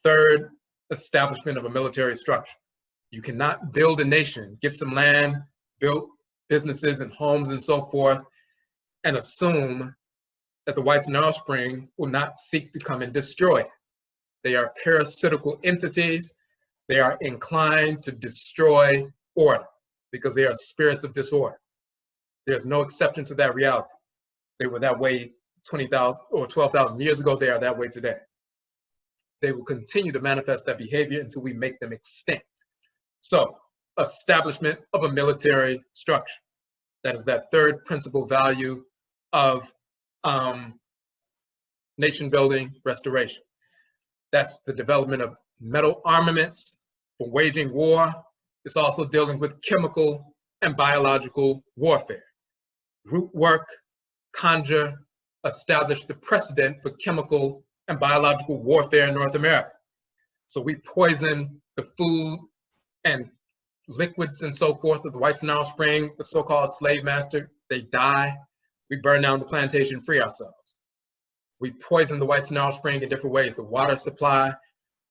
third establishment of a military structure. You cannot build a nation, get some land, build businesses and homes and so forth, and assume that the whites and offspring will not seek to come and destroy it. They are parasitical entities. They are inclined to destroy order because they are spirits of disorder. There's no exception to that reality. They were that way 20,000 or 12,000 years ago. They are that way today. They will continue to manifest that behavior until we make them extinct. So, establishment of a military structure. That is that third principal value of nation building restoration. That's the development of metal armaments for waging war. It's also dealing with chemical and biological warfare. Root work, conjure, establish the precedent for chemical and biological warfare in North America. So we poison the food and liquids and so forth of the whites and offspring, the so-called slave master. They die. We burn down the plantation, free ourselves. We poison the whites and offspring in different ways. The water supply,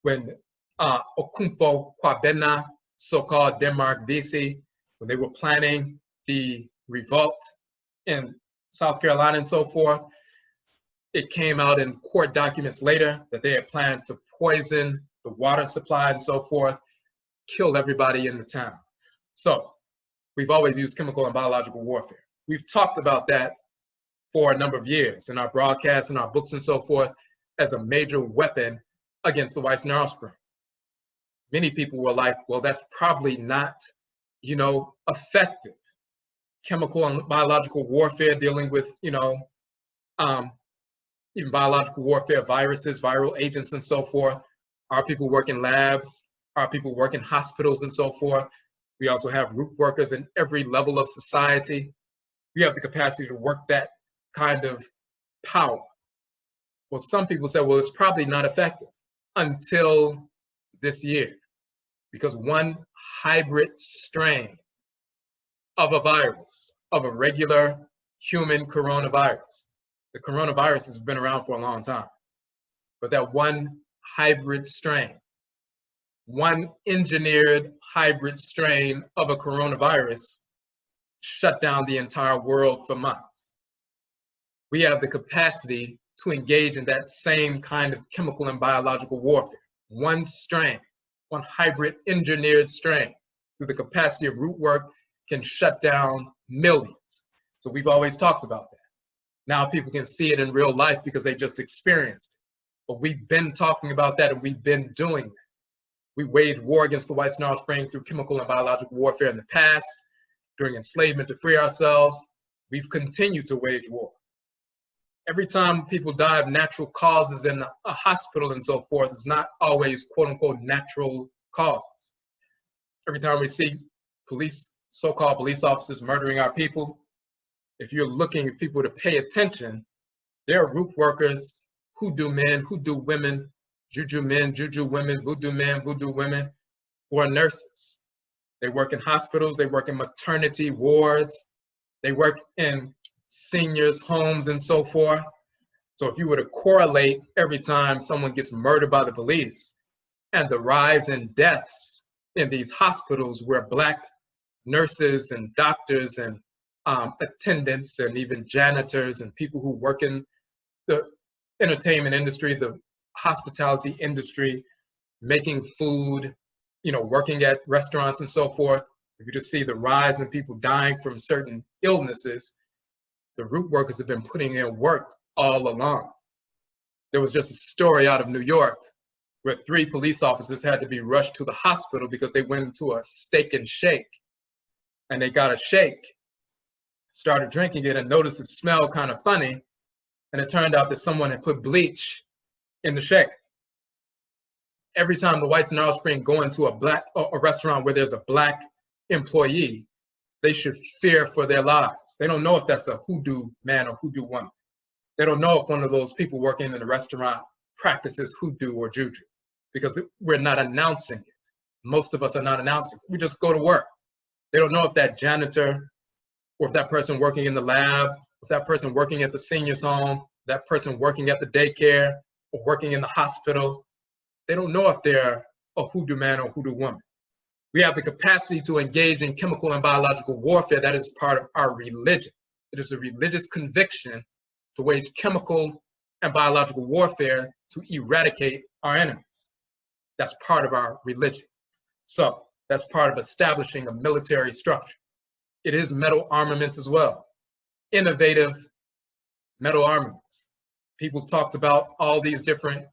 when Okumfo Kwabena, so-called Denmark VC, when they were planning the revolt in South Carolina and so forth, it came out in court documents later that they had planned to poison the water supply and so forth, kill everybody in the town. So we've always used chemical and biological warfare. We've talked about that for a number of years in our broadcasts and our books and so forth as a major weapon against the whites and their offspring. Many people were like, well, that's probably not, effective. Chemical and biological warfare dealing with, even biological warfare, viruses, viral agents and so forth. Our people work in labs, our people work in hospitals and so forth. We also have root workers in every level of society. We have the capacity to work that kind of power. Well, some people say, well, it's probably not effective until this year, because one hybrid strain of a virus, of a regular human coronavirus. The coronavirus has been around for a long time, but that one hybrid strain, one engineered hybrid strain of a coronavirus shut down the entire world for months. We have the capacity to engage in that same kind of chemical and biological warfare. One strain, one hybrid engineered strain, through the capacity of root work, can shut down millions. So we've always talked about that. Now people can see it in real life because they just experienced it. But we've been talking about that and we've been doing that. We waged war against the whites and offspring through chemical and biological warfare in the past, during enslavement to free ourselves. We've continued to wage war. Every time people die of natural causes in a hospital and so forth, it's not always quote unquote natural causes. Every time we see police, so-called police officers murdering our people, if you're looking at people to pay attention, there are root workers, hoodoo men, hoodoo women, juju men, juju women, voodoo men, voodoo women, who are nurses. They work in hospitals, they work in maternity wards, they work in seniors' homes and so forth. So if you were to correlate every time someone gets murdered by the police and the rise in deaths in these hospitals where Black nurses and doctors and attendants and even janitors and people who work in the entertainment industry, the hospitality industry, making food, working at restaurants and so forth, if you just see the rise in people dying from certain illnesses, the root workers have been putting in work all along. There was just a story out of New York where 3 police officers had to be rushed to the hospital because they went into a steak and shake and they got a shake, started drinking it and noticed it smelled kind of funny. And it turned out that someone had put bleach in the shake. Every time the whites and offspring go into a restaurant where there's a Black employee, they should fear for their lives. They don't know if that's a hoodoo man or hoodoo woman. They don't know if one of those people working in the restaurant practices hoodoo or juju, because we're not announcing it. Most of us are not announcing it. We just go to work. They don't know if that janitor, or if that person working in the lab, if that person working at the senior's home, that person working at the daycare, or working in the hospital, They don't know if they're a hoodoo man or hoodoo woman. We have the capacity to engage in chemical and biological warfare. That is part of our religion. It is a religious conviction to wage chemical and biological warfare to eradicate our enemies. That's part of our religion. So that's part of establishing a military structure. It is metal armaments as well. Innovative metal armaments. People talked about all these different,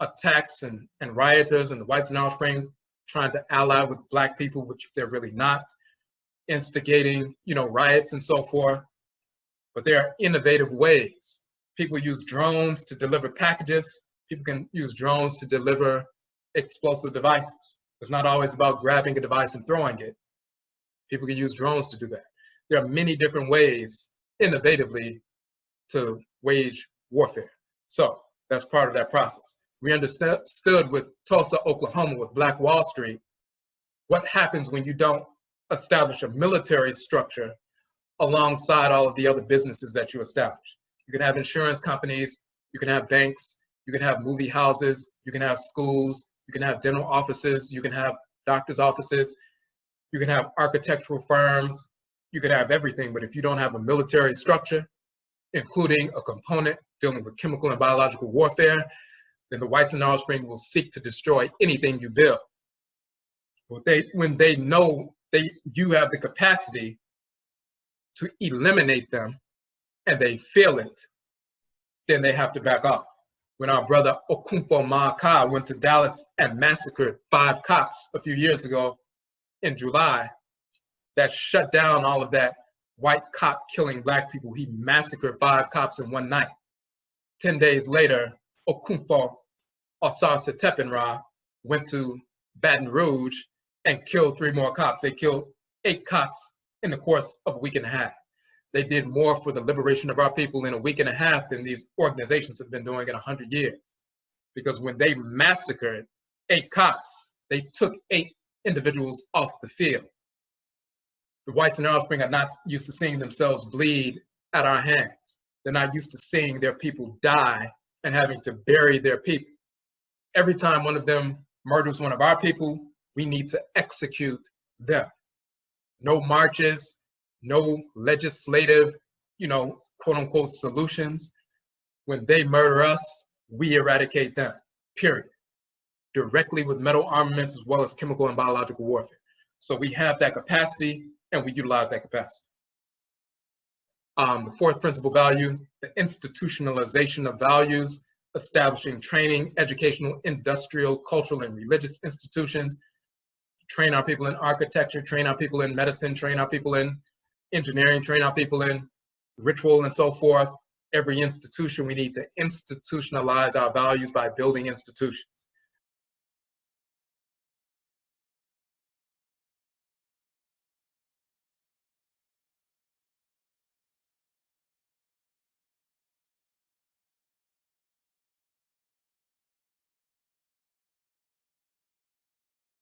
attacks and rioters and the whites in our spring trying to ally with Black people, which they're really not, instigating, riots and so forth. But there are innovative ways. People use drones to deliver packages. People can use drones to deliver explosive devices. It's not always about grabbing a device and throwing it. People can use drones to do that. There are many different ways, innovatively, to wage warfare. So that's part of that process. We understood with Tulsa, Oklahoma, with Black Wall Street, what happens when you don't establish a military structure alongside all of the other businesses that you establish. You can have insurance companies, you can have banks, you can have movie houses, you can have schools, you can have dental offices, you can have doctor's offices, you can have architectural firms, you can have everything, but if you don't have a military structure, including a component dealing with chemical and biological warfare, then the whites in Alice Springs will seek to destroy anything you build. When they know you have the capacity to eliminate them and they feel it, then they have to back off. When our brother Okunfo Maaka went to Dallas and massacred 5 cops a few years ago in July, that shut down all of that white cop killing Black people. He massacred 5 cops in one night. 10 days later, Okunfo Osar Setepenra went to Baton Rouge and killed 3 more cops. They killed 8 cops in the course of a week and a half. They did more for the liberation of our people in a week and a half than these organizations have been doing in 100 years. Because when they massacred 8 cops, they took 8 individuals off the field. The whites in Alice Springs are not used to seeing themselves bleed at our hands. They're not used to seeing their people die and having to bury their people. Every time one of them murders one of our people, we need to execute them. No marches, no legislative, quote unquote solutions. When they murder us, we eradicate them, period. Directly with metal armaments as well as chemical and biological warfare. So we have that capacity and we utilize that capacity. The 4th principal value, the institutionalization of values, establishing training, educational, industrial, cultural, and religious institutions, train our people in architecture, train our people in medicine, train our people in engineering, train our people in ritual and so forth. Every institution, we need to institutionalize our values by building institutions.